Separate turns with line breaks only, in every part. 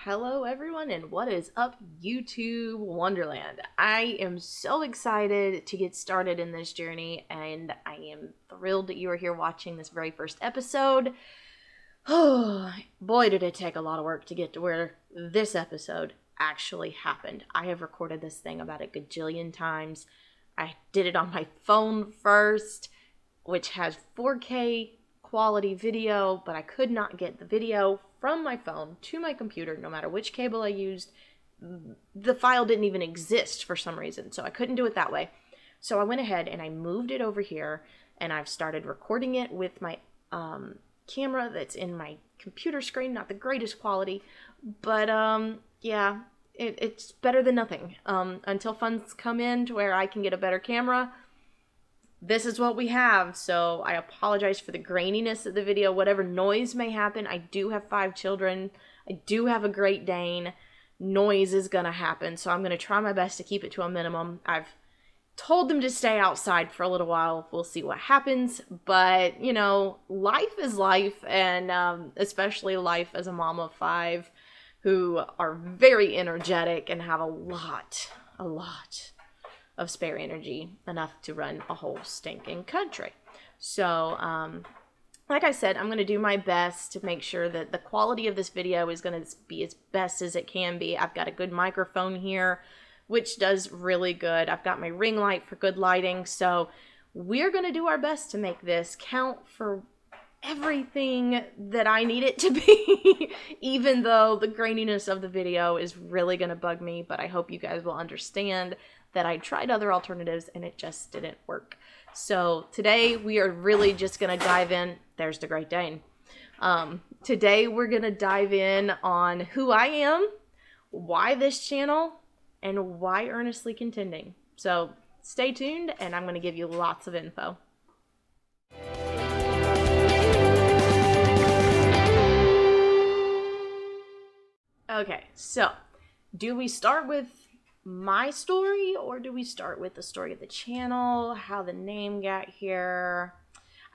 Hello everyone, and what is up, YouTube Wonderland? I am so excited to get started in this journey, and I am thrilled that you are here watching this very first episode. Oh, boy, did it take a lot of work to get to where this episode actually happened. I have recorded this thing about a gajillion times. I did it on my phone first, which has 4K quality video, but I could not get the video from my phone to my computer, no matter which cable I used. The file didn't even exist for some reason, so I couldn't do it that way. So I went ahead and I moved it over here, and I've started recording it with my camera that's in my computer screen. Not the greatest quality, but yeah, it's better than nothing. Until funds come in to where I can get a better camera, this is what we have. So I apologize for the graininess of the video, whatever noise may happen. I do have 5 children. I do have a Great Dane. Noise is gonna happen, so I'm gonna try my best to keep it to a minimum. I've told them to stay outside for a little while. We'll see what happens, but you know, life is life, and especially life as a mom of 5 who are very energetic and have a lot of spare energy, enough to run a whole stinking country. So, like I said, I'm going to do my best to make sure that the quality of this video is going to be as best as it can be. I've got a good microphone here, which does really good. I've got my ring light for good lighting. So we're going to do our best to make this count for everything that I need it to be, even though the graininess of the video is really going to bug me. But I hope you guys will understand that I tried other alternatives and it just didn't work. So today we are really just going to dive in. There's the Great Dane. Today we're going to dive in on who I am, why this channel, and why Earnestly Contending. So stay tuned, and I'm going to give you lots of info. Okay, so do we start with my story, or do we start with the story of the channel, how the name got here?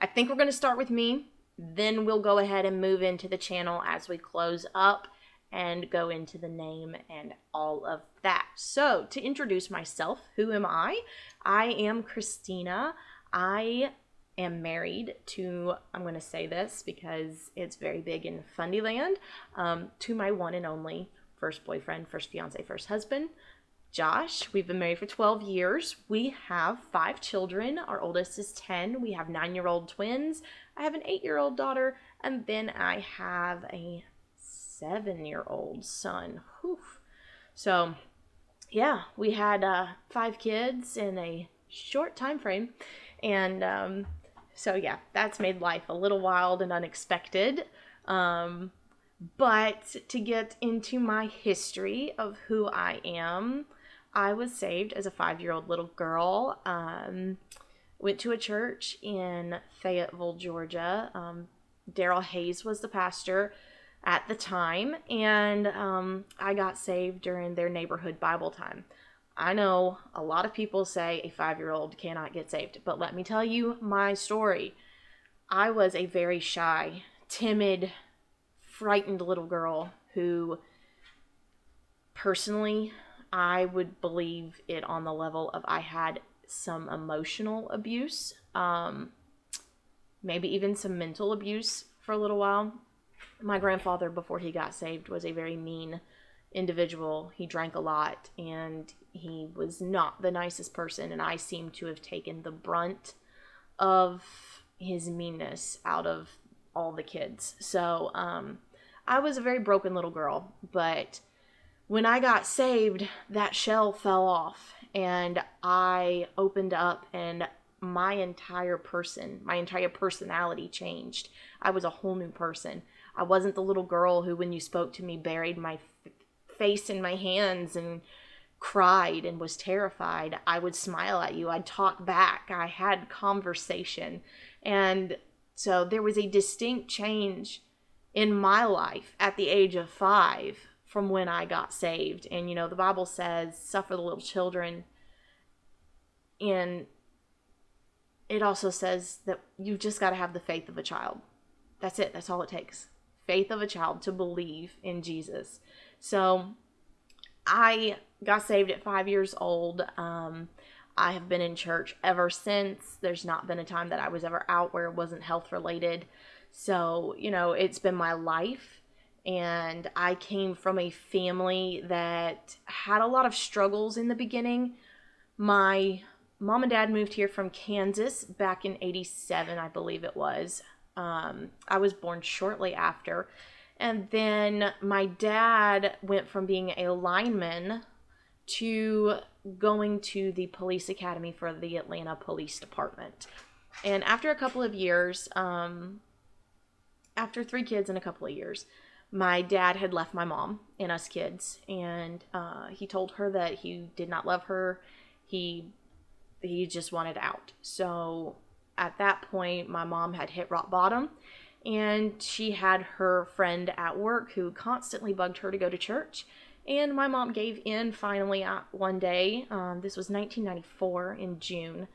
I think we're going to start with me, then we'll go ahead and move into the channel as we close up and go into the name and all of that. So to introduce myself, who am I? I am Christina. I am married to, I'm going to say this because it's very big in Fundyland, to my one and only first boyfriend, first fiance, first husband, Josh. We've been married for 12 years. We have 5 children. Our oldest is 10. We have 9-year-old twins. I have an 8-year-old daughter, and then I have a 7-year-old son. Whew. So yeah, we had 5 kids in a short time frame, and so yeah, that's made life a little wild and unexpected. But to get into my history of who I am, I was saved as a 5-year-old little girl. Went to a church in Fayetteville, Georgia. Daryl Hayes was the pastor at the time, and I got saved during their neighborhood Bible time. I know a lot of people say a 5-year-old cannot get saved, but let me tell you my story. I was a very shy, timid, frightened little girl who, personally, I would believe it on the level of I had some emotional abuse, maybe even some mental abuse for a little while. My grandfather, before he got saved, was a very mean individual. He drank a lot, and he was not the nicest person, and I seem to have taken the brunt of his meanness out of all the kids. So I was a very broken little girl, but when I got saved, that shell fell off, and I opened up, and my entire personality changed. I was a whole new person. I wasn't the little girl who, when you spoke to me, buried my face in my hands and cried and was terrified. I would smile at you. I'd talk back. I had conversation. And so there was a distinct change in my life at the age of 5 from when I got saved. And, you know, the Bible says, suffer the little children. And it also says that you've just got to have the faith of a child. That's it. That's all it takes. faith of a child to believe in Jesus. So I got saved at 5 years old. I have been in church ever since. There's not been a time that I was ever out where it wasn't health related. So, it's been my life. And I came from a family that had a lot of struggles in the beginning. My mom and dad moved here from Kansas back in 87, I believe it was. I was born shortly after. And then my dad went from being a lineman to going to the police academy for the Atlanta Police Department. And after a couple of years, after 3 kids in a couple of years, my dad had left my mom and us kids, and he told her that he did not love her. He just wanted out. So at that point, my mom had hit rock bottom, and she had her friend at work who constantly bugged her to go to church. And my mom gave in finally one day. This was 1994 in June,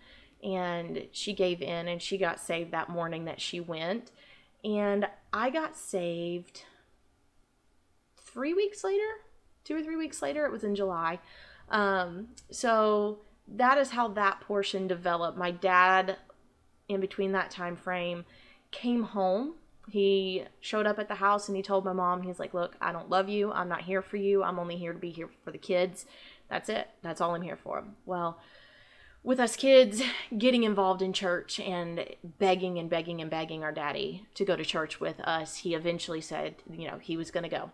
and she gave in and she got saved that morning that she went. And I got saved 3 weeks later, 2 or 3 weeks later. It was in July. So that is how that portion developed. My dad, in between that time frame, came home. He showed up at the house and he told my mom, he's like, look, I don't love you. I'm not here for you. I'm only here to be here for the kids. That's it. That's all I'm here for. Well, with us kids getting involved in church and begging and begging and begging our daddy to go to church with us, he eventually said, he was going to go.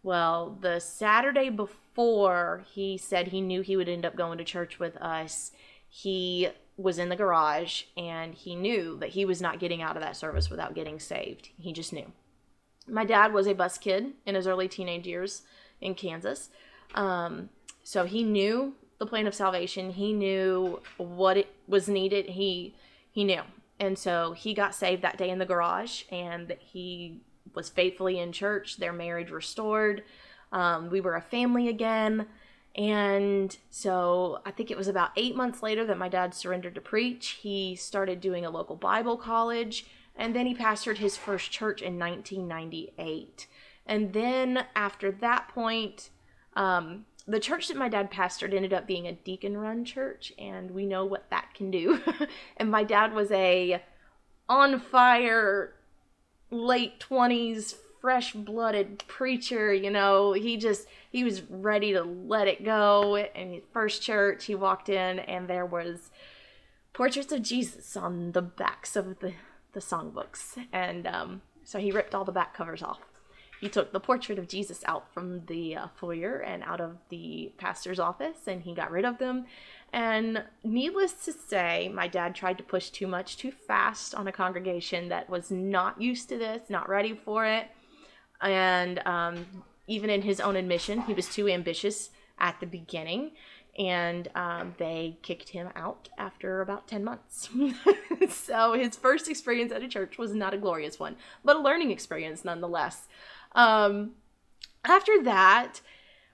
Well, the Saturday before he said he knew he would end up going to church with us, he was in the garage and he knew that he was not getting out of that service without getting saved. He just knew. My dad was a bus kid in his early teenage years in Kansas. So he knew the plan of salvation. He knew what it was needed. He knew. And so he got saved that day in the garage, and he was faithfully in church. Their marriage restored. We were a family again. And so I think it was about 8 months later that my dad surrendered to preach. He started doing a local Bible college, and then he pastored his first church in 1998. And then after that point, the church that my dad pastored ended up being a deacon-run church, and we know what that can do. And my dad was a on-fire, late 20s, fresh-blooded preacher. He was ready to let it go. In his first church, he walked in and there was portraits of Jesus on the backs of the songbooks. And so he ripped all the back covers off. He took the portrait of Jesus out from the foyer and out of the pastor's office, and he got rid of them. And needless to say, my dad tried to push too much too fast on a congregation that was not used to this, not ready for it. And even in his own admission, he was too ambitious at the beginning, and they kicked him out after about 10 months. So his first experience at a church was not a glorious one, but a learning experience nonetheless. After that,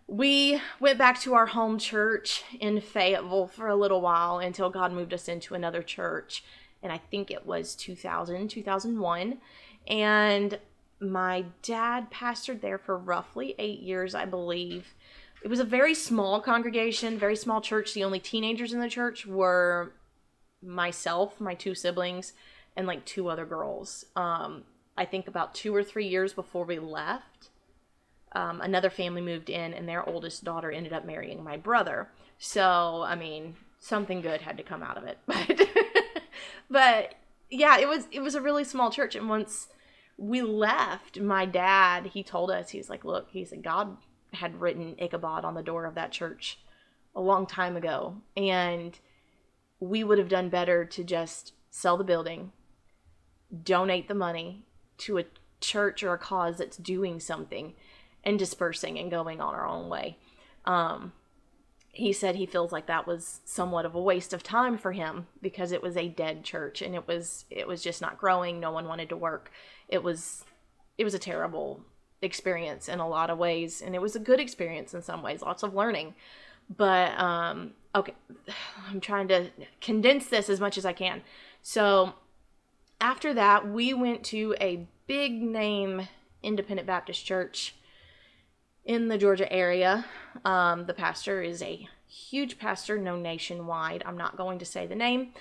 we went back to our home church in Fayetteville for a little while until God moved us into another church. And I think it was 2001. And my dad pastored there for roughly 8 years, I believe. It was a very small congregation, very small church. The only teenagers in the church were myself, my 2 siblings, and like 2 other girls. I think about 2 or 3 years before we left, another family moved in, and their oldest daughter ended up marrying my brother. So, something good had to come out of it. But yeah, it was a really small church. And once we left, my dad, he told us, he was like, look, he said, God had written Ichabod on the door of that church a long time ago. And we would have done better to just sell the building, donate the money to a church or a cause that's doing something, and dispersing and going on our own way. He said he feels like that was somewhat of a waste of time for him because it was a dead church and it was just not growing. No one wanted to work. It was a terrible experience in a lot of ways, and it was a good experience in some ways, lots of learning. But okay, I'm trying to condense this as much as I can. So after that, we went to a big name independent Baptist church in the Georgia area. The pastor is a huge pastor, known nationwide. I'm not going to say the name,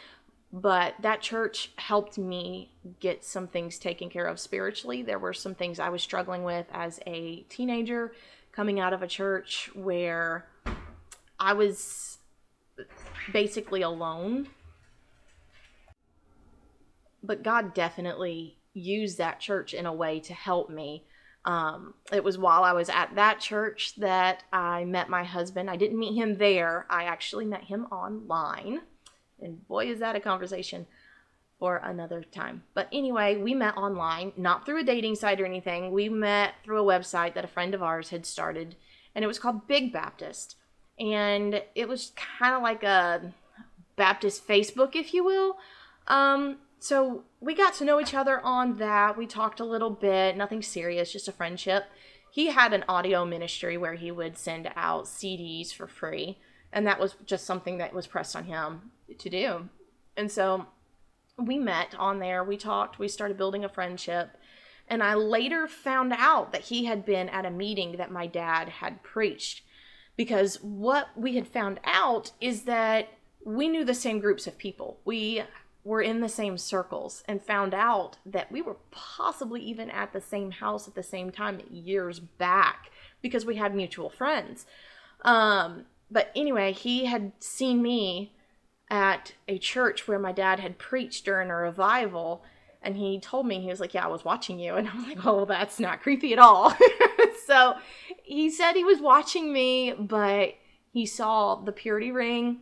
but that church helped me get some things taken care of spiritually. There were some things I was struggling with as a teenager, coming out of a church where I was basically alone. But God definitely used that church in a way to help me. It was while I was at that church that I met my husband. I didn't meet him there. I actually met him online. And boy, is that a conversation for another time. But anyway, we met online, not through a dating site or anything. We met through a website that a friend of ours had started, and it was called Big Baptist. And it was kind of like a Baptist Facebook, if you will. So we got to know each other on that. We talked a little bit, nothing serious, just a friendship. He had an audio ministry where he would send out CDs for free, and that was just something that was pressed on him to do. And so we met on there, we talked, we started building a friendship, and I later found out that he had been at a meeting that my dad had preached, because what we had found out is that we knew the same groups of people. We were in the same circles, and found out that we were possibly even at the same house at the same time years back because we had mutual friends. But anyway, he had seen me at a church where my dad had preached during a revival, and he told me, he was like, yeah, I was watching you. And I'm like, oh, that's not creepy at all. So he said he was watching me, but he saw the purity ring,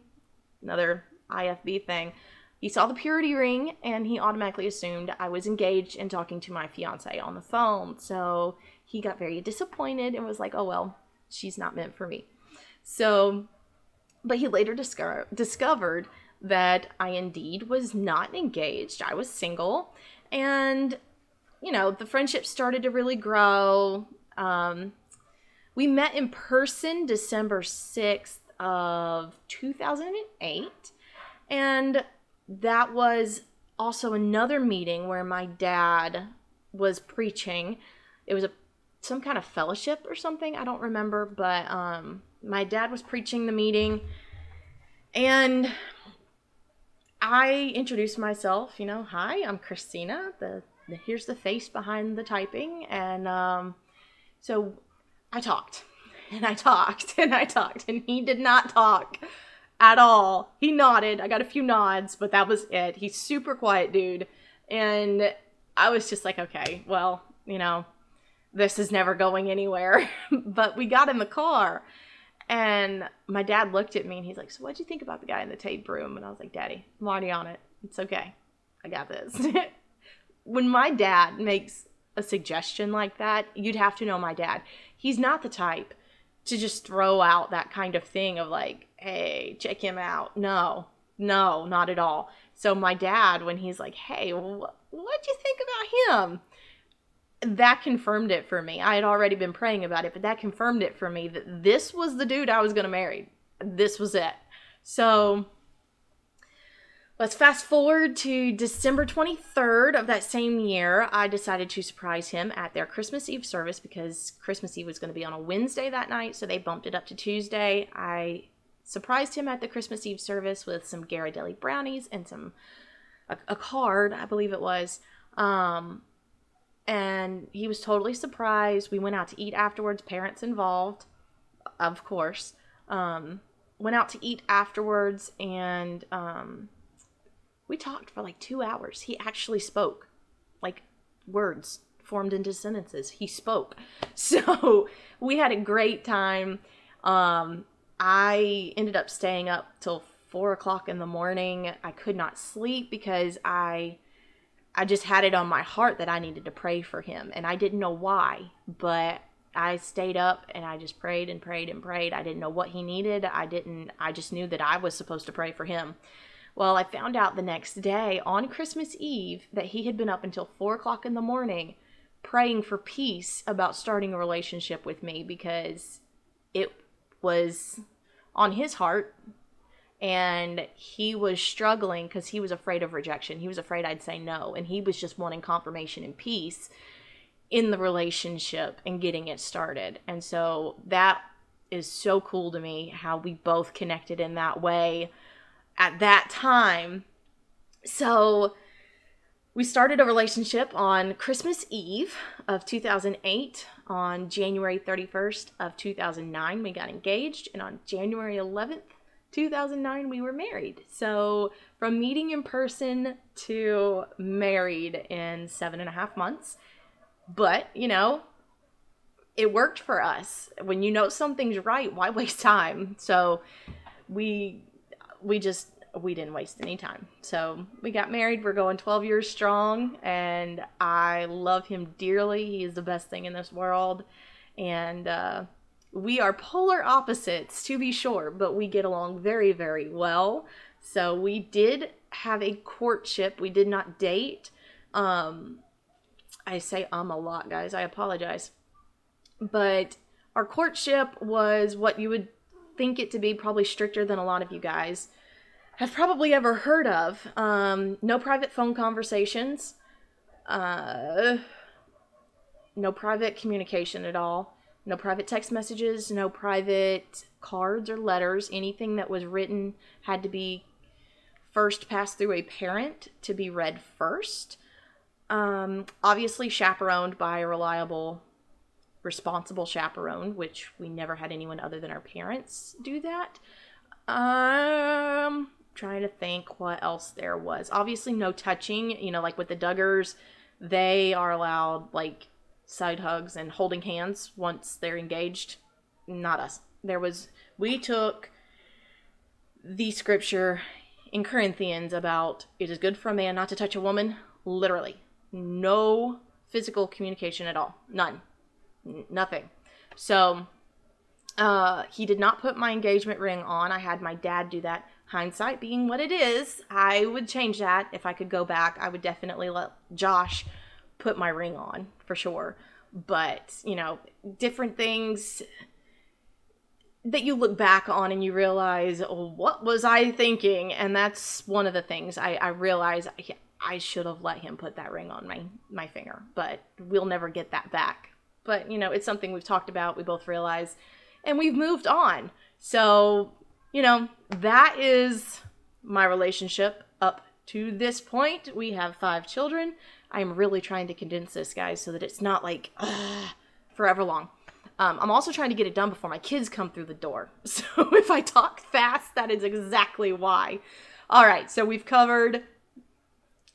another IFB thing. He saw the purity ring, and he automatically assumed I was engaged and talking to my fiance on the phone. So he got very disappointed and was like, oh, well, she's not meant for me. So, but he later discovered that I indeed was not engaged. I was single. And, you know, the friendship started to really grow. We met in person December 6th of 2008. And that was also another meeting where my dad was preaching. It was some kind of fellowship or something. I don't remember, but my dad was preaching the meeting, and I introduced myself, you know, hi, I'm Christina. Here's the face behind the typing. And so I talked, and I talked, and I talked, and he did not talk at all. He nodded. I got a few nods, but that was it. He's super quiet dude. And I was just like, okay, well, you know, this is never going anywhere. But we got in the car, and my dad looked at me, and he's like, so what'd you think about the guy in the tape room? And I was like, Daddy, I'm already on it. It's okay. I got this. When my dad makes a suggestion like that, you'd have to know my dad. He's not the type to just throw out that kind of thing of like, hey, check him out. No, not at all. So my dad, when he's like, hey, what'd you think about him? That confirmed it for me. I had already been praying about it, but that confirmed it for me that this was the dude I was going to marry. This was it. So let's fast forward to December 23rd of that same year. I decided to surprise him at their Christmas Eve service because Christmas Eve was going to be on a Wednesday that night, so they bumped it up to Tuesday. I surprised him at the Christmas Eve service with some Ghirardelli brownies and a card, I believe it was. And he was totally surprised. We went out to eat afterwards, parents involved, of course. Went out to eat afterwards, and we talked for like 2 hours. He actually spoke, like words formed into sentences. He spoke. So we had a great time. I ended up staying up till 4 o'clock in the morning. I could not sleep because I just had it on my heart that I needed to pray for him. And I didn't know why, but I stayed up and I just prayed and prayed and prayed. I didn't know what he needed. I just knew that I was supposed to pray for him. Well, I found out the next day on Christmas Eve that he had been up until 4 o'clock in the morning praying for peace about starting a relationship with me because it was on his heart. And he was struggling because he was afraid of rejection. He was afraid I'd say no. And he was just wanting confirmation and peace. in the relationship and getting it started. And so that is so cool to me, how we both connected in that way at that time. So we started a relationship on Christmas Eve of 2008. On January 31st of 2009, we got engaged. And on January 11th, 2009, we were married. So from meeting in person to married in 7.5 months. But, you know, it worked for us. When you know something's right, why waste time? So we didn't waste any time. So we got married. We're going 12 years strong, and I love him dearly. He is the best thing in this world. And we are polar opposites, to be sure, but we get along very, very well. So we did have a courtship. We did not date. I say a lot, guys. I apologize. But our courtship was what you would think it to be, probably stricter than a lot of you guys have probably ever heard of. No private phone conversations. No private communication at all. No private text messages. No private cards or letters. Anything that was written had to be first passed through a parent to be read first. Obviously chaperoned by a reliable, responsible chaperone, which we never had anyone other than our parents do that. Trying to think what else there was. Obviously no touching, you know, like with the Duggars, they are allowed like side hugs and holding hands once they're engaged. Not us. We took the scripture in Corinthians about it is good for a man not to touch a woman. Literally. No physical communication at all. None. Nothing. So, he did not put my engagement ring on. I had my dad do that. Hindsight being what it is, I would change that. If I could go back, I would definitely let Josh put my ring on, for sure. But, you know, different things that you look back on and you realize, oh, what was I thinking? And that's one of the things I realize I should have let him put that ring on my finger. But we'll never get that back. But, you know, it's something we've talked about, we both realize, and we've moved on. So, you know, that is my relationship up to this point. We have 5 children. I'm really trying to condense this, guys, so that it's not like forever long. I'm also trying to get it done before my kids come through the door. So if I talk fast, that is exactly why. All right, so we've covered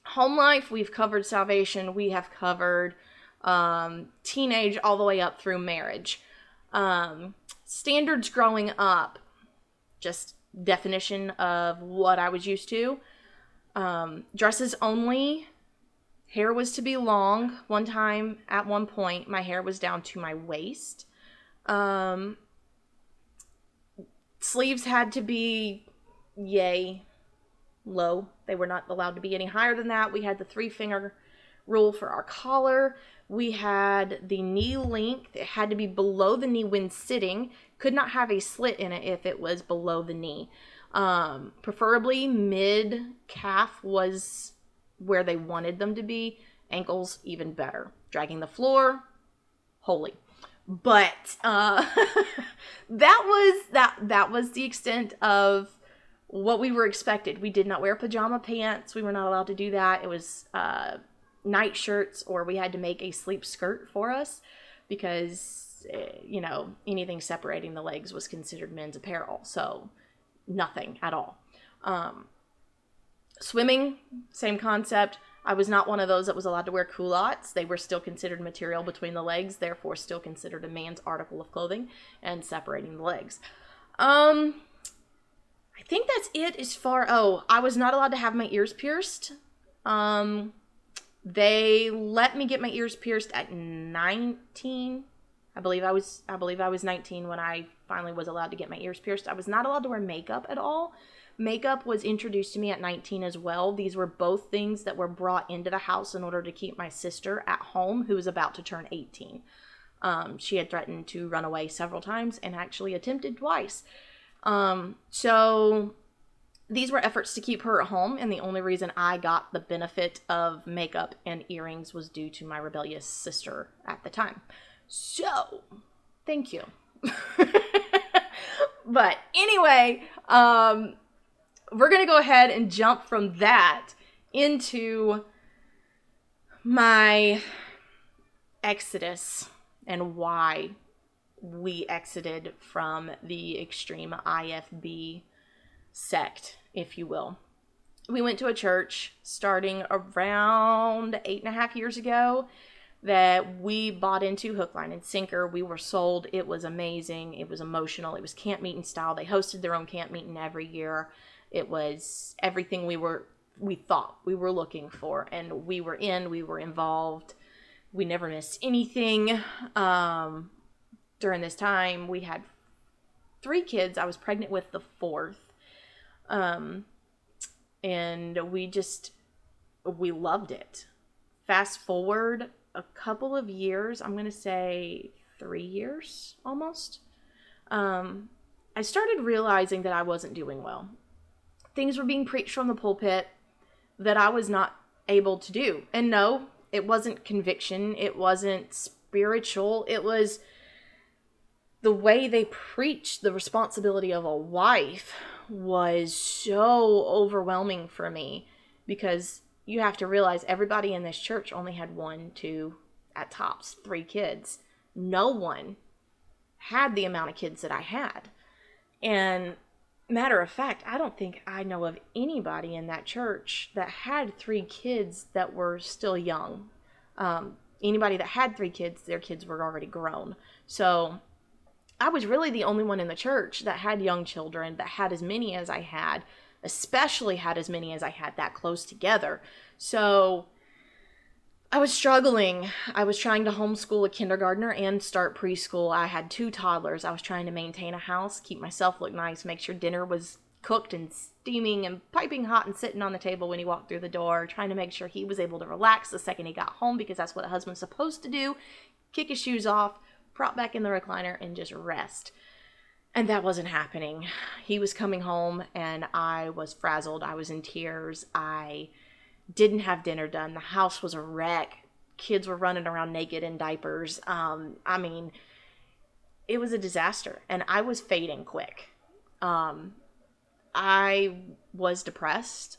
home life. We've covered salvation. We have covered teenage all the way up through marriage. Standards growing up, just definition of what I was used to. Dresses only. Hair was to be long. One time, at one point, my hair was down to my waist. Sleeves had to be low. They were not allowed to be any higher than that. We had the 3-finger rule for our collar. We had the knee length. It had to be below the knee when sitting. Could not have a slit in it if it was below the knee. Preferably mid-calf was where they wanted them to be. Ankles, even better. Dragging the floor, holy. But that was the extent of what we were expected. We did not wear pajama pants. We were not allowed to do that. It was night shirts, or we had to make a sleep skirt for us because, you know, anything separating the legs was considered men's apparel. So nothing at all. Swimming, same concept. I was not one of those that was allowed to wear culottes. They were still considered material between the legs, therefore still considered a man's article of clothing and separating the legs. I think that's it as far... Oh, I was not allowed to have my ears pierced. They let me get my ears pierced at 19. I believe I was 19 when I finally was allowed to get my ears pierced. I was not allowed to wear makeup at all. Makeup was introduced to me at 19 as well. These were both things that were brought into the house in order to keep my sister at home, who was about to turn 18. She had threatened to run away several times and actually attempted twice. So These were efforts to keep her at home, and the only reason I got the benefit of makeup and earrings was due to my rebellious sister at the time. So, thank you. But anyway, we're going to go ahead and jump from that into my exodus and why we exited from the extreme IFB sect, if you will. We went to a church starting around 8.5 years ago that we bought into hook, line, and sinker. We were sold. It was amazing. It was emotional. It was camp meeting style. They hosted their own camp meeting every year. It was everything we thought we were looking for, and we were involved. We never missed anything. During this time, we had 3 kids. I was pregnant with the 4th. And we loved it. Fast forward a couple of years, I'm going to say 3 years almost. I started realizing that I wasn't doing well. Things were being preached from the pulpit that I was not able to do. And no, it wasn't conviction. It wasn't spiritual. It was the way they preached the responsibility of a wife was so overwhelming for me, because you have to realize everybody in this church only had 1, 2, at tops 3 kids. No one had the amount of kids that I had. And matter of fact, I don't think I know of anybody in that church that had 3 kids that were still young. Anybody that had 3 kids, their kids were already grown. So I was really the only one in the church that had young children, that had as many as I had, especially had as many as I had that close together. So I was struggling. I was trying to homeschool a kindergartner and start preschool. I had 2 toddlers. I was trying to maintain a house, keep myself look nice, make sure dinner was cooked and steaming and piping hot and sitting on the table when he walked through the door, trying to make sure he was able to relax the second he got home, because that's what a husband's supposed to do. Kick his shoes off, prop back in the recliner, and just rest. And that wasn't happening. He was coming home and I was frazzled. I was in tears. I didn't have dinner done. The house was a wreck. Kids were running around naked in diapers. It was a disaster, and I was fading quick. I was depressed.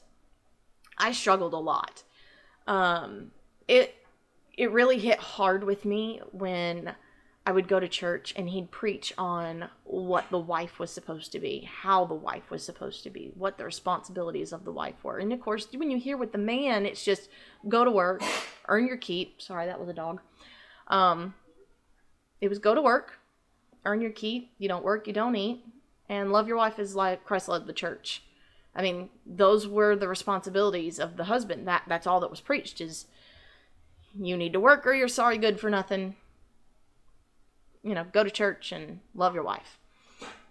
I struggled a lot. It really hit hard with me when I would go to church and he'd preach on what the wife was supposed to be, how the wife was supposed to be, what the responsibilities of the wife were. And of course, when you hear with the man, it's just go to work, earn your keep. Sorry, that was a dog. It was go to work, earn your keep. You don't work, you don't eat, and love your wife as like Christ loved the church. I mean, those were the responsibilities of the husband. That's all that was preached, is you need to work or you're sorry good for nothing. Go to church and love your wife.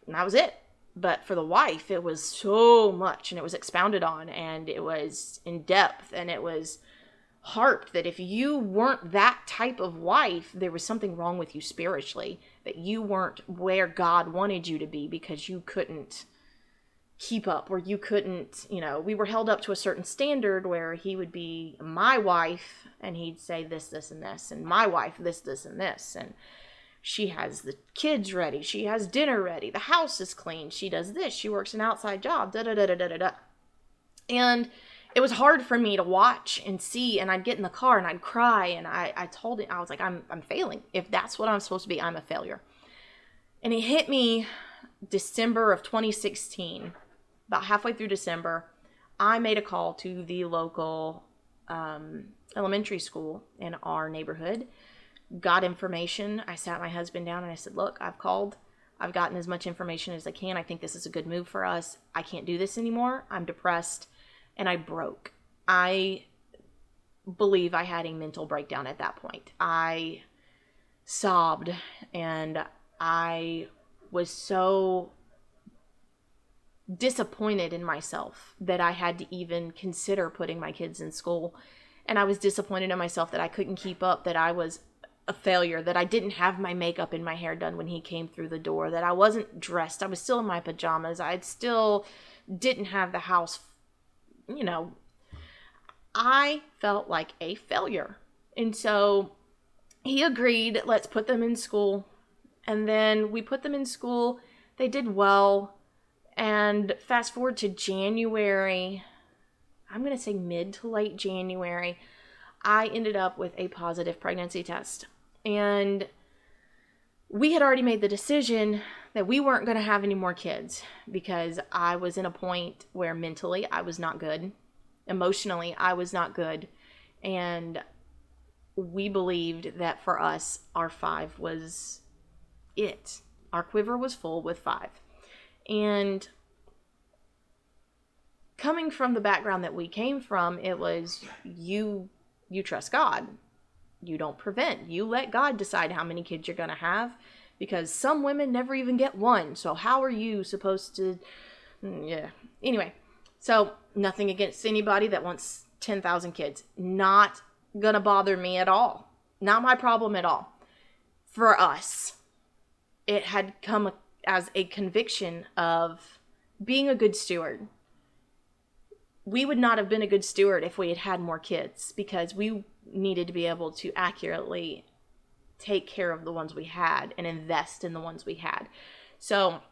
And that was it. But for the wife, it was so much, and it was expounded on, and it was in depth, and it was harped that if you weren't that type of wife, there was something wrong with you spiritually, that you weren't where God wanted you to be because you couldn't keep up, or you couldn't, we were held up to a certain standard where he would be my wife and he'd say this, this, and this, and my wife, this, this, and this, and she has the kids ready, she has dinner ready, the house is clean, she does this, she works an outside job, da-da-da-da-da-da. And it was hard for me to watch and see, and I'd get in the car and I'd cry, and I told him, I was like, I'm failing. If that's what I'm supposed to be, I'm a failure. And it hit me December of 2016, about halfway through December. I made a call to the local elementary school in our neighborhood, got information. I sat my husband down and I said, look, I've called. I've gotten as much information as I can. I think this is a good move for us. I can't do this anymore. I'm depressed. And I broke. I believe I had a mental breakdown at that point. I sobbed, and I was so disappointed in myself that I had to even consider putting my kids in school. And I was disappointed in myself that I couldn't keep up, that I was a failure, that I didn't have my makeup and my hair done when he came through the door, that I wasn't dressed. I was still in my pajamas. I still didn't have the house, I felt like a failure. And so he agreed, let's put them in school. And then we put them in school. They did well. And fast forward to January, I'm going to say mid to late January, I ended up with a positive pregnancy test. And we had already made the decision that we weren't going to have any more kids because I was in a point where mentally I was not good. Emotionally, I was not good. And we believed that for us, our 5 was it. Our quiver was full with 5. And coming from the background that we came from, it was you trust God. You don't prevent. You let God decide how many kids you're going to have, because some women never even get one. So how are you supposed to... Yeah. Anyway, so nothing against anybody that wants 10,000 kids. Not going to bother me at all. Not my problem at all. For us, it had come as a conviction of being a good steward. We would not have been a good steward if we had had more kids, because we needed to be able to accurately take care of the ones we had and invest in the ones we had. So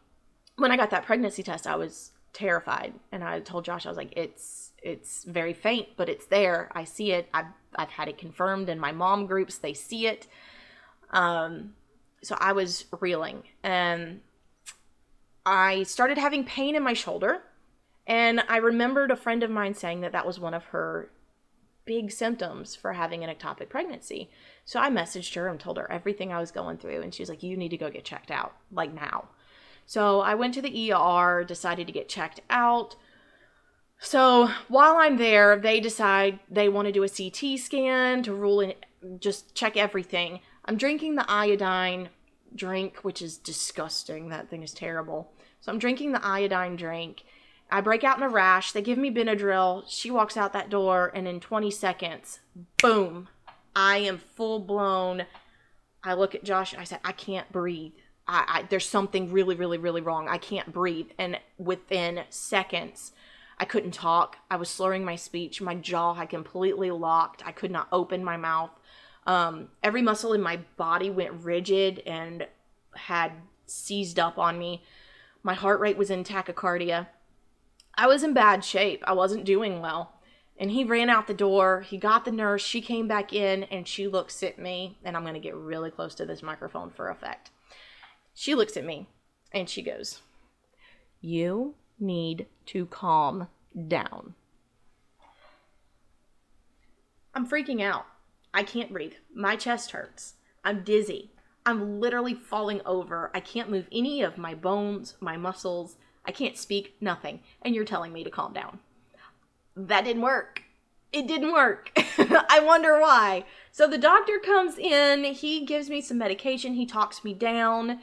when I got that pregnancy test, I was terrified. And I told Josh, I was like, it's very faint, but it's there. I see it. I've had it confirmed in my mom groups. They see it. So I was reeling, and I started having pain in my shoulder. And I remembered a friend of mine saying that was one of her big symptoms for having an ectopic pregnancy. So I messaged her and told her everything I was going through. And she was like, you need to go get checked out, like now. So I went to the ER, decided to get checked out. So while I'm there, they decide they want to do a CT scan to rule in, just check everything. I'm drinking the iodine drink, which is disgusting. That thing is terrible. So I'm drinking the iodine drink. I break out in a rash. They give me Benadryl. She walks out that door, and in 20 seconds, boom, I am full blown. I look at Josh. I said, I can't breathe. There's something really, really, really wrong. I can't breathe. And within seconds, I couldn't talk. I was slurring my speech. My jaw had completely locked. I could not open my mouth. Every muscle in my body went rigid and had seized up on me. My heart rate was in tachycardia. I was in bad shape. I wasn't doing well. And he ran out the door. He got the nurse. She came back in, and she looks at me. And I'm going to get really close to this microphone for effect. She looks at me, and she goes, you need to calm down. I'm freaking out. I can't breathe. My chest hurts. I'm dizzy. I'm literally falling over. I can't move any of my bones, my muscles. I can't speak, nothing. And you're telling me to calm down. That didn't work. It didn't work. I wonder why. So the doctor comes in. He gives me some medication. He talks me down.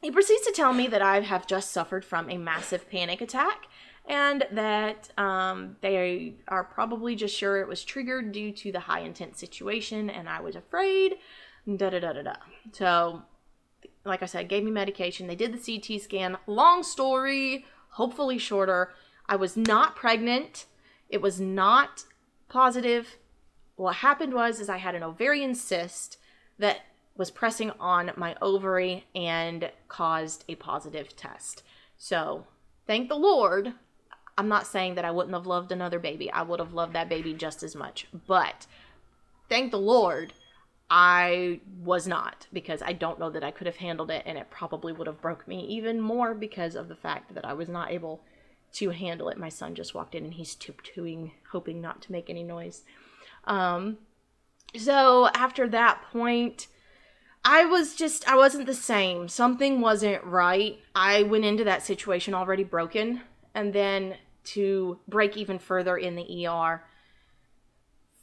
He proceeds to tell me that I have just suffered from a massive panic attack, and that they are probably just sure it was triggered due to the high intense situation, and I was afraid. So, like I said, gave me medication. They did the CT scan. Long story, hopefully shorter. I was not pregnant. It was not positive. What happened was I had an ovarian cyst that was pressing on my ovary and caused a positive test. So, thank the Lord. I'm not saying that I wouldn't have loved another baby. I would have loved that baby just as much. But, thank the Lord, I was not, because I don't know that I could have handled it, and it probably would have broke me even more because of the fact that I was not able to handle it. My son just walked in, and he's toot-tooting, hoping not to make any noise. So after that point, I wasn't the same. Something wasn't right. I went into that situation already broken, and then to break even further in the ER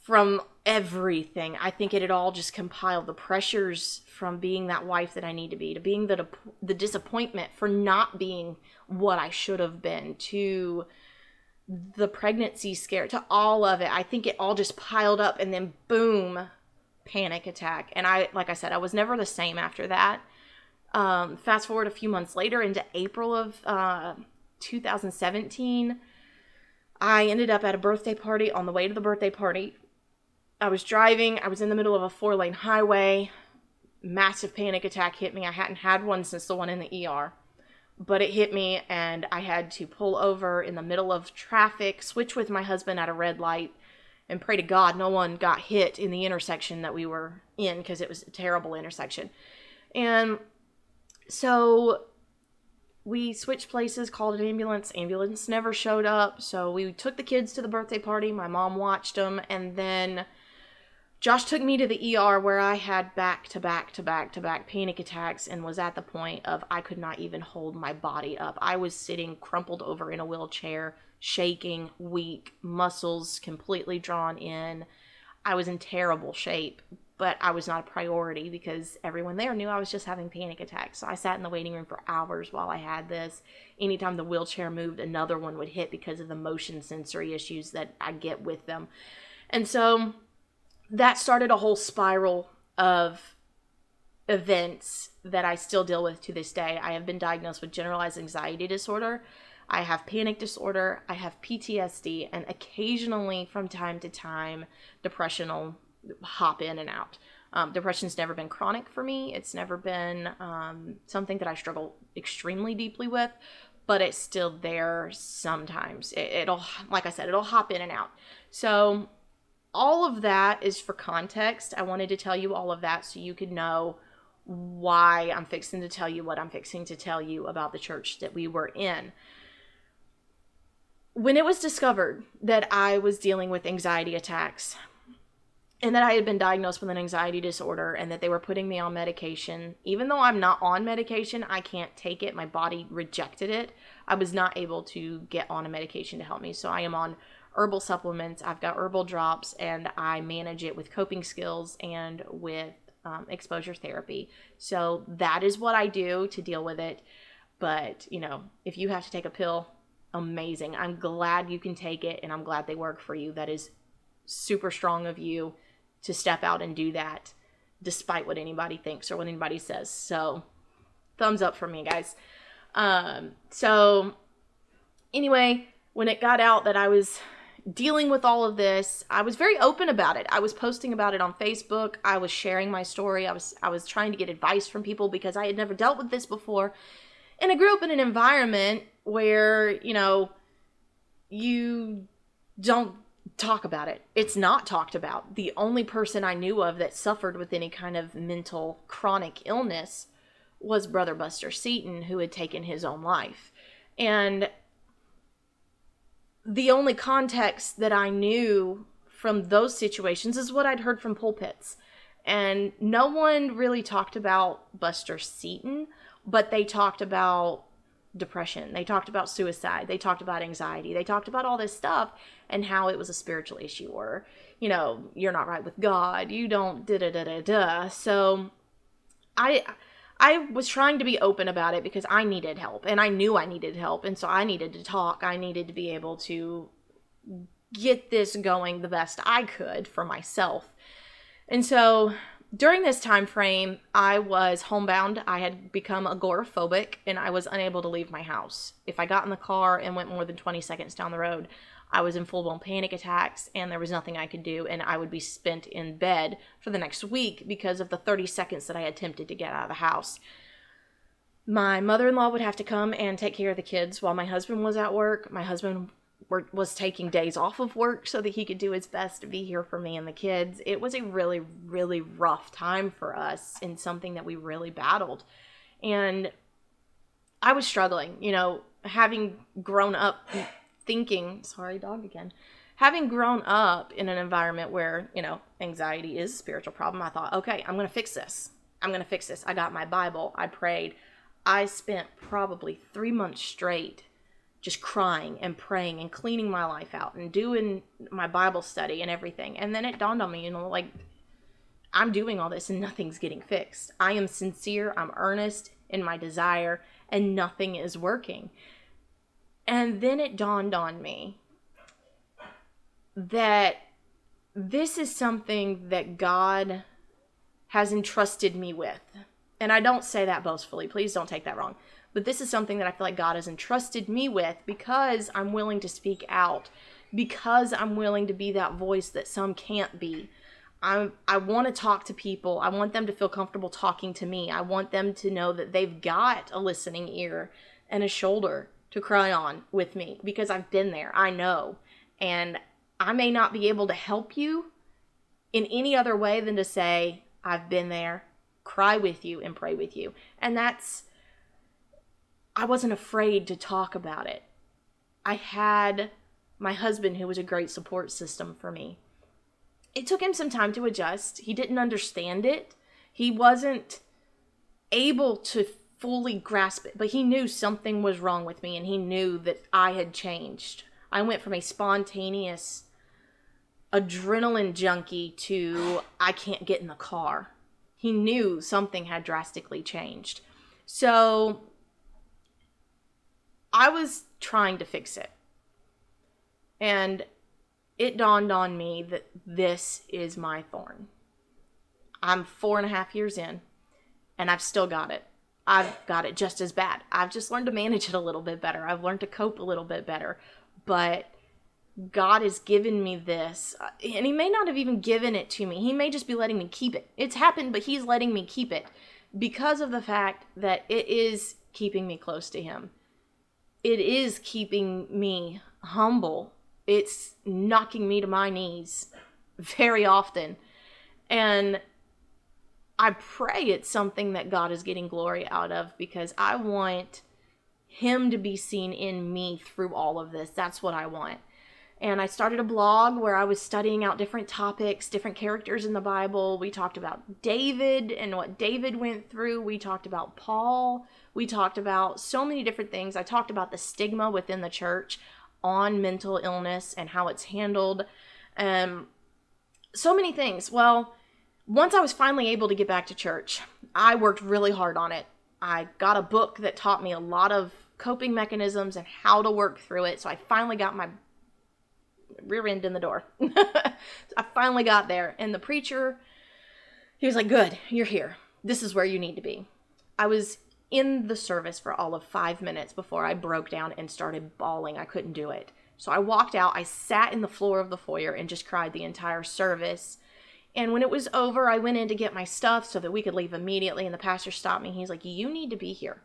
from everything. I think it had all just compiled, the pressures from being that wife that I need to be, to being the disappointment for not being what I should have been, to the pregnancy scare, to all of it. I think it all just piled up, and then boom, panic attack. And like I said, I was never the same after that. Fast forward a few months later into April of 2017, I ended up at a birthday party. On the way to the birthday party, I was driving. I was in the middle of a 4-lane highway. Massive panic attack hit me. I hadn't had one since the one in the ER. But it hit me, and I had to pull over in the middle of traffic, switch with my husband at a red light, and pray to God no one got hit in the intersection that we were in, because it was a terrible intersection. And so we switched places, called an ambulance. Ambulance never showed up, so we took the kids to the birthday party. My mom watched them, and then Josh took me to the ER, where I had back-to-back panic attacks and was at the point of I could not even hold my body up. I was sitting crumpled over in a wheelchair, shaking, weak, muscles completely drawn in. I was in terrible shape, but I was not a priority because everyone there knew I was just having panic attacks. So I sat in the waiting room for hours while I had this. Anytime the wheelchair moved, another one would hit because of the motion sensory issues that I get with them. And so that started a whole spiral of events that I still deal with to this day. I have been diagnosed with generalized anxiety disorder. I have panic disorder. I have PTSD, and occasionally from time to time, depression will hop in and out. Depression's never been chronic for me. It's never been something that I struggle extremely deeply with, but it's still there sometimes. It'll, like I said, it'll hop in and out. So all of that is for context. I wanted to tell you all of that so you could know why I'm fixing to tell you what I'm fixing to tell you about the church that we were in. When it was discovered that I was dealing with anxiety attacks and that I had been diagnosed with an anxiety disorder and that they were putting me on medication, even though I'm not on medication, I can't take it. My body rejected it. I was not able to get on a medication to help me. So I am on herbal supplements. I've got herbal drops, and I manage it with coping skills and with exposure therapy. So that is what I do to deal with it. But, if you have to take a pill, amazing. I'm glad you can take it, and I'm glad they work for you. That is super strong of you to step out and do that, despite what anybody thinks or what anybody says. So thumbs up for me, guys. So anyway, when it got out that I was dealing with all of this, I was very open about it. I was posting about it on Facebook. I was sharing my story. I was trying to get advice from people because I had never dealt with this before. And I grew up in an environment where, you don't talk about it. It's not talked about. The only person I knew of that suffered with any kind of mental chronic illness was Brother Buster Seaton, who had taken his own life. And the only context that I knew from those situations is what I'd heard from pulpits. And no one really talked about Buster Seaton, but they talked about depression. They talked about suicide. They talked about anxiety. They talked about all this stuff and how it was a spiritual issue, or, you're not right with God. You don't da-da-da-da-da. So I was trying to be open about it because I needed help, and I knew I needed help, and so I needed to talk. I needed to be able to get this going the best I could for myself. And so during this time frame, I was homebound. I had become agoraphobic, and I was unable to leave my house. If I got in the car and went more than 20 seconds down the road, I was in full-blown panic attacks, and there was nothing I could do, and I would be spent in bed for the next week because of the 30 seconds that I attempted to get out of the house. My mother-in-law would have to come and take care of the kids while my husband was at work. My husband was taking days off of work so that he could do his best to be here for me and the kids. It was a really, really rough time for us, and something that we really battled. And I was struggling, having grown up having grown up in an environment where, anxiety is a spiritual problem. I thought, okay, I'm going to fix this. I got my Bible. I prayed. I spent probably 3 months straight just crying and praying and cleaning my life out and doing my Bible study and everything. And then it dawned on me, I'm doing all this and nothing's getting fixed. I am sincere. I'm earnest in my desire, and nothing is working. And then it dawned on me that this is something that God has entrusted me with. And I don't say that boastfully. Please don't take that wrong. But this is something that I feel like God has entrusted me with because I'm willing to speak out, because I'm willing to be that voice that some can't be. I want to talk to people. I want them to feel comfortable talking to me. I want them to know that they've got a listening ear and a shoulder to cry on with me because I've been there. I know. And I may not be able to help you in any other way than to say, I've been there, cry with you, and pray with you. And I wasn't afraid to talk about it. I had my husband who was a great support system for me. It took him some time to adjust. He didn't understand it. He wasn't able to fully grasp it, but he knew something was wrong with me and he knew that I had changed. I went from a spontaneous adrenaline junkie to I can't get in the car. He knew something had drastically changed. So I was trying to fix it. And it dawned on me that this is my thorn. I'm 4.5 years in, and I've still got it. I've got it just as bad. I've just learned to manage it a little bit better. I've learned to cope a little bit better. But God has given me this, and he may not have even given it to me. He may just be letting me keep it. It's happened, but he's letting me keep it because of the fact that it is keeping me close to him. It is keeping me humble. It's knocking me to my knees very often. And I pray it's something that God is getting glory out of because I want him to be seen in me through all of this. That's what I want. And I started a blog where I was studying out different topics, different characters in the Bible. We talked about David and what David went through. We talked about Paul. We talked about so many different things. I talked about the stigma within the church on mental illness and how it's handled. So many things. Well, once I was finally able to get back to church, I worked really hard on it. I got a book that taught me a lot of coping mechanisms and how to work through it. So I finally got my rear end in the door. I finally got there. And the preacher, he was like, good, you're here. This is where you need to be. I was in the service for all of 5 minutes before I broke down and started bawling. I couldn't do it. So I walked out. I sat in the floor of the foyer and just cried the entire service. And when it was over, I went in to get my stuff so that we could leave immediately. And the pastor stopped me. He's like, you need to be here.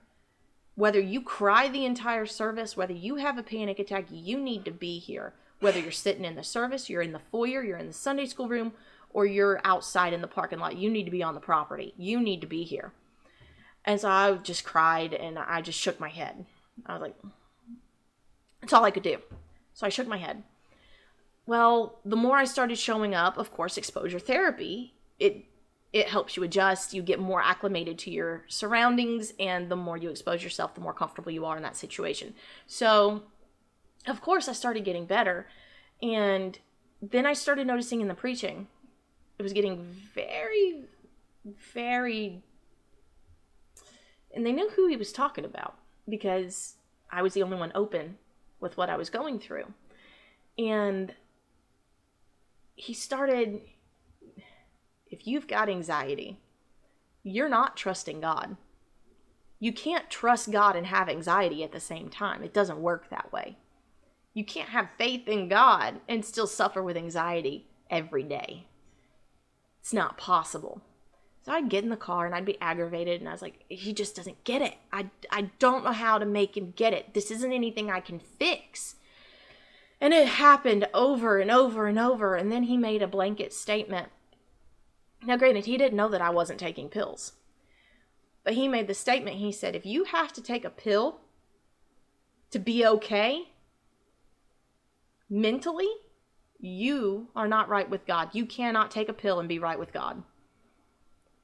Whether you cry the entire service, whether you have a panic attack, you need to be here. Whether you're sitting in the service, you're in the foyer, you're in the Sunday school room, or you're outside in the parking lot, you need to be on the property. You need to be here. And so I just cried and I just shook my head. I was like, that's all I could do. So I shook my head. Well, the more I started showing up, of course, exposure therapy, it helps you adjust. You get more acclimated to your surroundings, and the more you expose yourself, the more comfortable you are in that situation. So, of course, I started getting better. And then I started noticing in the preaching, it was getting very, very... And they knew who he was talking about because I was the only one open with what I was going through. And he started, if you've got anxiety, you're not trusting God. You can't trust God and have anxiety at the same time. It doesn't work that way. You can't have faith in God and still suffer with anxiety every day. It's not possible. So I'd get in the car and I'd be aggravated and I was like, he just doesn't get it. I don't know how to make him get it. This isn't anything I can fix. And it happened over and over and over. And then he made a blanket statement. Now, granted, he didn't know that I wasn't taking pills. But he made the statement. He said, if you have to take a pill to be okay mentally, you are not right with God. You cannot take a pill and be right with God.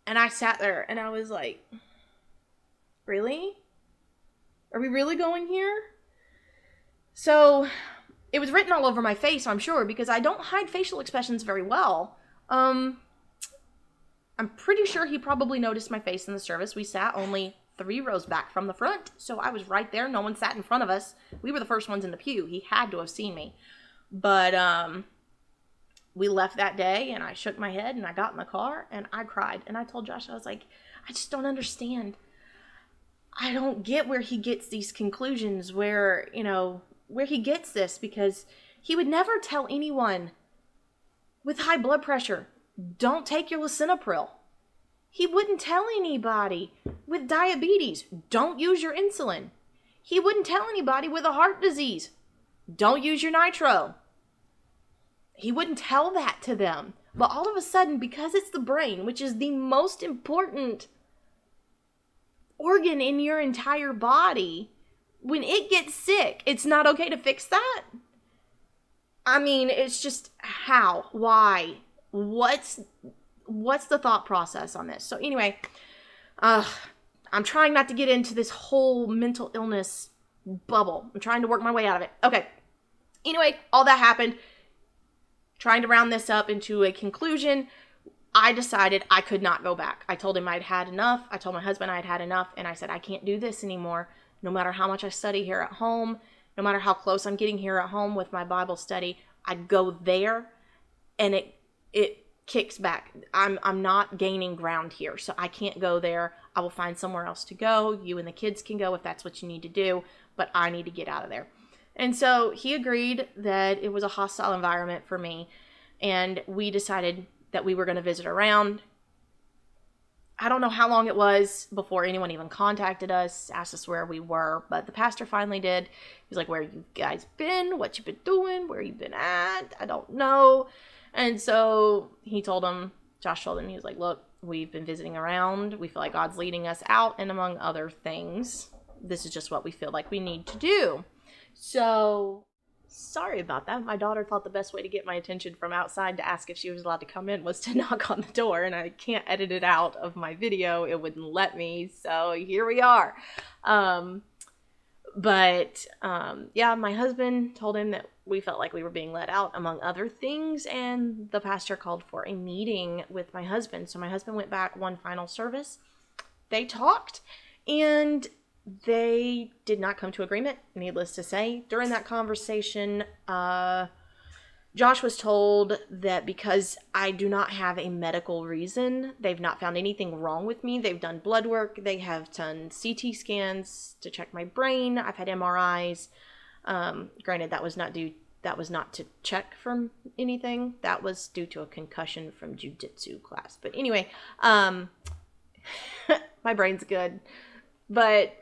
And I sat there and I was like, really? Are we really going here? So it was written all over my face, I'm sure, because I don't hide facial expressions very well. I'm pretty sure he probably noticed my face in the service. We sat only 3 rows back from the front, so I was right there. No one sat in front of us. We were the first ones in the pew. He had to have seen me. But we left that day, and I shook my head, and I got in the car, and I cried. And I told Josh, I was like, I just don't understand. I don't get where he gets these conclusions, where he gets this, because he would never tell anyone with high blood pressure, don't take your lisinopril. He wouldn't tell anybody with diabetes, don't use your insulin. He wouldn't tell anybody with a heart disease, don't use your nitro. He wouldn't tell that to them. But all of a sudden, because it's the brain, which is the most important organ in your entire body, when it gets sick, it's not okay to fix that. I mean, it's just how, why, what's the thought process on this? So anyway, I'm trying not to get into this whole mental illness bubble. I'm trying to work my way out of it. Okay. Anyway, all that happened. Trying to round this up into a conclusion, I decided I could not go back. I told him I'd had enough. I told my husband I'd had enough, and I said, I can't do this anymore. No matter how much I study here at home, no matter how close I'm getting here at home with my Bible study, I go there, and it kicks back. I'm not gaining ground here, so I can't go there. I will find somewhere else to go. You and the kids can go if that's what you need to do, but I need to get out of there. And so he agreed that it was a hostile environment for me, and we decided that we were going to visit around. I don't know how long it was before anyone even contacted us, asked us where we were, but the pastor finally did. He was like, where you guys been? What you been doing? Where you been at? I don't know. And so Josh told him, he was like, look, we've been visiting around. We feel like God's leading us out, and among other things, this is just what we feel like we need to do. So, sorry about that. My daughter thought the best way to get my attention from outside to ask if she was allowed to come in was to knock on the door, and I can't edit it out of my video. It wouldn't let me, so here we are. Yeah, my husband told him that we felt like we were being let out, among other things, and the pastor called for a meeting with my husband. So my husband went back one final service. They talked, and they did not come to agreement, needless to say. During that conversation, Josh was told that because I do not have a medical reason, they've not found anything wrong with me. They've done blood work. They have done CT scans to check my brain. I've had MRIs. Granted, that was not to check from anything. That was due to a concussion from jiu-jitsu class. But anyway, my brain's good. But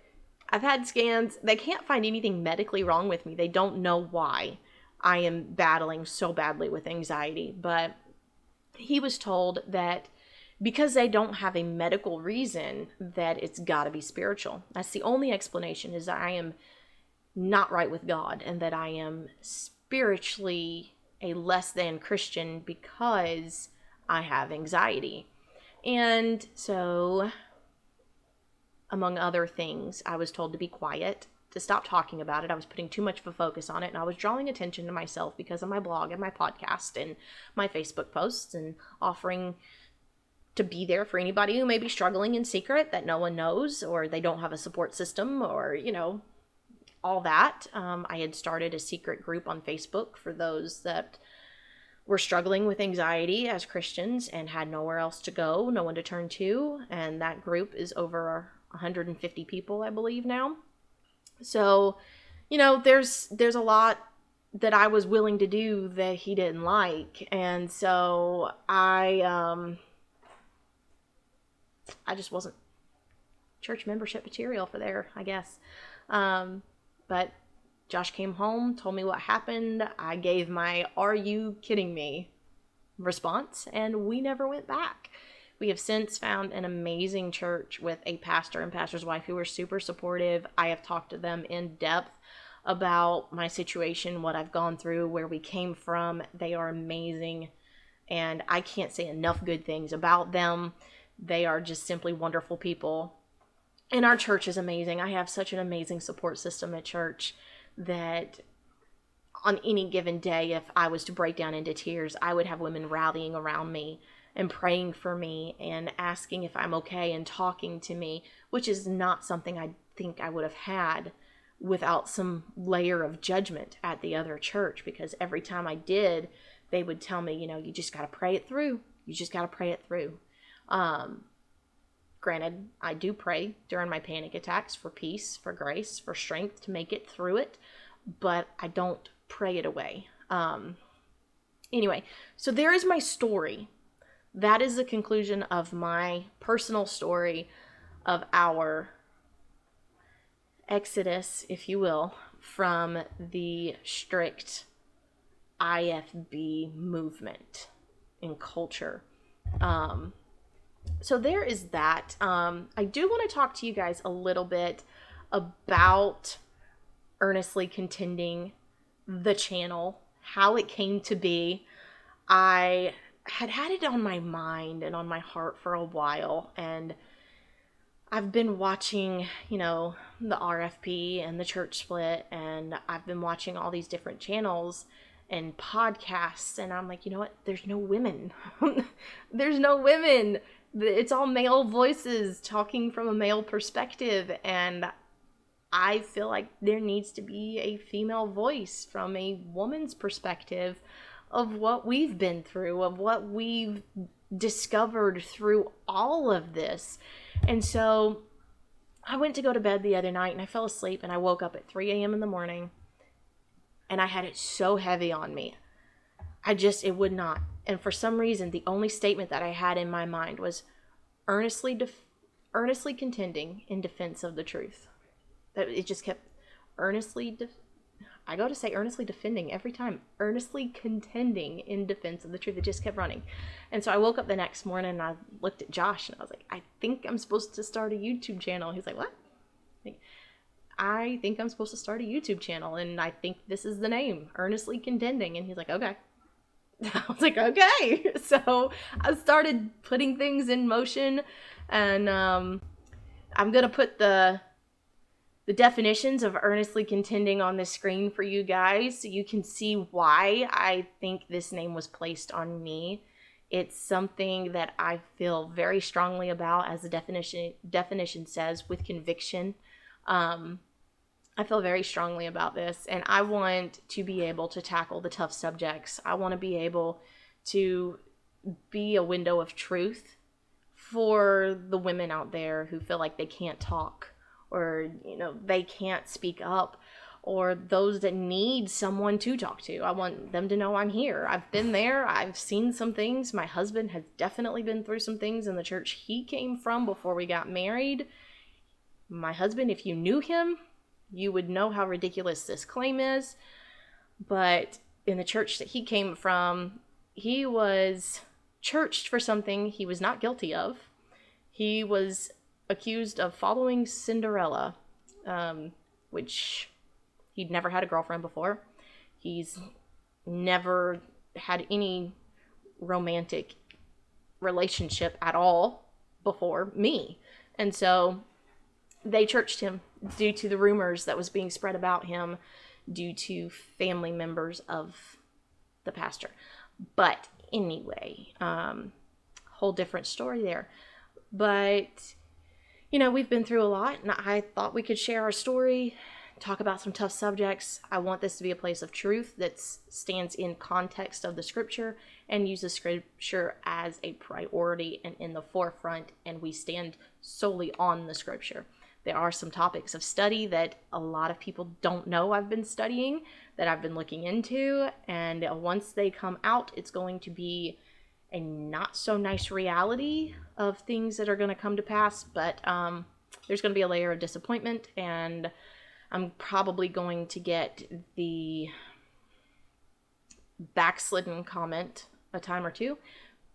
I've had scans. They can't find anything medically wrong with me. They don't know why I am battling so badly with anxiety. But he was told that because they don't have a medical reason, that it's got to be spiritual. That's the only explanation, is that I am not right with God, and that I am spiritually a less than Christian because I have anxiety. And so, among other things, I was told to be quiet, to stop talking about it. I was putting too much of a focus on it, and I was drawing attention to myself because of my blog and my podcast and my Facebook posts, and offering to be there for anybody who may be struggling in secret that no one knows, or they don't have a support system, or, all that. I had started a secret group on Facebook for those that were struggling with anxiety as Christians and had nowhere else to go, no one to turn to. And that group is over 150 people, I believe, now. So, there's a lot that I was willing to do that he didn't like. And so I just wasn't church membership material for there, I guess. But Josh came home, told me what happened. I gave my "are you kidding me" response, and we never went back. We have since found an amazing church with a pastor and pastor's wife who are super supportive. I have talked to them in depth about my situation, what I've gone through, where we came from. They are amazing, and I can't say enough good things about them. They are just simply wonderful people. And our church is amazing. I have such an amazing support system at church that on any given day, if I was to break down into tears, I would have women rallying around me and praying for me and asking if I'm okay and talking to me, which is not something I think I would have had without some layer of judgment at the other church, because every time I did they would tell me, you just got to pray it through. You just got to pray it through. Granted, I do pray during my panic attacks for peace, for grace, for strength to make it through it, but I don't pray it away. Anyway, so there is my story. That is the conclusion of my personal story of our exodus, if you will, from the strict IFB movement in culture. So there is that. I do want to talk to you guys a little bit about Earnestly Contending, the channel, how it came to be. I had it on my mind and on my heart for a while, and I've been watching, the RFP and the church split, and I've been watching all these different channels and podcasts, and I'm like, you know what? There's no women. There's no women. It's all male voices talking from a male perspective, and I feel like there needs to be a female voice from a woman's perspective of what we've been through, of what we've discovered through all of this. And so I went to go to bed the other night and I fell asleep, and I woke up at 3 a.m. in the morning, and I had it so heavy on me. It would not. And for some reason, the only statement that I had in my mind was earnestly contending in defense of the truth. That it just kept I go to say earnestly defending every time. Earnestly contending in defense of the truth. It just kept running. And so I woke up the next morning and I looked at Josh and I was like, I think I'm supposed to start a YouTube channel. He's like, what? I think I'm supposed to start a YouTube channel, and I think this is the name, Earnestly Contending. And he's like, okay. I was like, okay. So I started putting things in motion, and I'm going to put the definitions of earnestly contending on the screen for you guys so you can see why I think this name was placed on me. It's something that I feel very strongly about, as the definition says, with conviction. I feel very strongly about this, and I want to be able to tackle the tough subjects. I want to be able to be a window of truth for the women out there who feel like they can't talk, or they can't speak up, or those that need someone to talk to. I want them to know I'm here. I've been there. I've seen some things. My husband has definitely been through some things in the church he came from before we got married. My husband, if you knew him, you would know how ridiculous this claim is. But in the church that he came from, he was churched for something he was not guilty of. He was accused of following Cinderella, which he'd never had a girlfriend before. He's never had any romantic relationship at all before me. And so they churched him due to the rumors that was being spread about him due to family members of the pastor. But anyway, whole different story there. But we've been through a lot, and I thought we could share our story, talk about some tough subjects. I want this to be a place of truth that stands in context of the scripture and uses scripture as a priority and in the forefront, and we stand solely on the scripture. There are some topics of study that a lot of people don't know I've been studying, that I've been looking into, and once they come out, it's going to be a not so nice reality of things that are going to come to pass, but there's going to be a layer of disappointment, and I'm probably going to get the backslidden comment a time or two,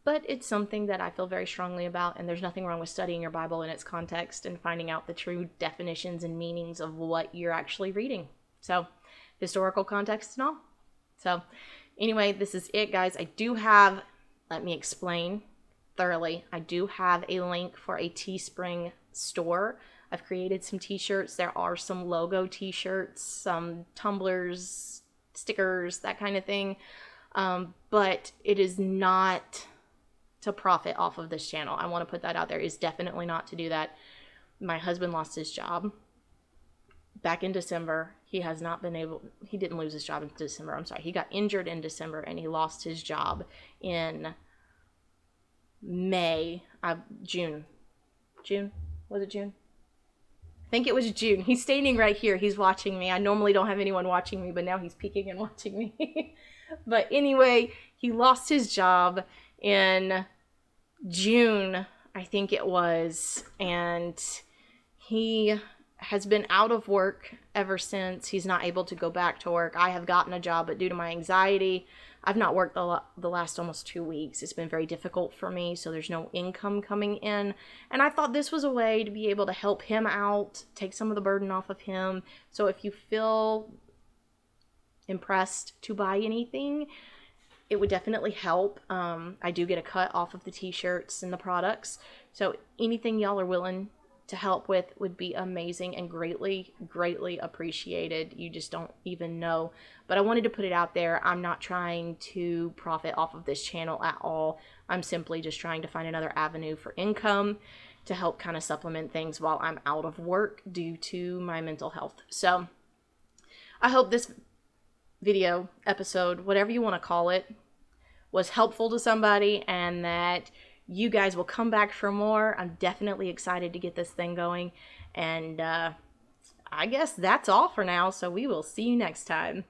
but it's something that I feel very strongly about, and there's nothing wrong with studying your Bible in its context and finding out the true definitions and meanings of what you're actually reading. So, historical context and all. So, anyway, this is it, guys. Let me explain thoroughly. I do have a link for a Teespring store. I've created some t-shirts. There are some logo t-shirts, some tumblers, stickers, that kind of thing. But it is not to profit off of this channel. I want to put that out there. It's definitely not to do that. My husband lost his job back in December. He has not been able, he didn't lose his job in December. I'm sorry. He got injured in December and he lost his job in June. Was it June? I think it was June. He's standing right here. He's watching me. I normally don't have anyone watching me, but now he's peeking and watching me. But anyway, he lost his job in June, I think it was, and he has been out of work ever since. He's not able to go back to work. I have gotten a job, but due to my anxiety, I've not worked the last almost 2 weeks. It's been very difficult for me, so there's no income coming in. And I thought this was a way to be able to help him out, take some of the burden off of him. So if you feel impressed to buy anything, it would definitely help. I do get a cut off of the t-shirts and the products. So anything y'all are willing to help with would be amazing and greatly, greatly appreciated. You just don't even know. But I wanted to put it out there. I'm not trying to profit off of this channel at all. I'm simply just trying to find another avenue for income to help kind of supplement things while I'm out of work due to my mental health. So I hope this video, episode, whatever you want to call it, was helpful to somebody and that you guys will come back for more. I'm definitely excited to get this thing going. And I guess that's all for now. So we will see you next time.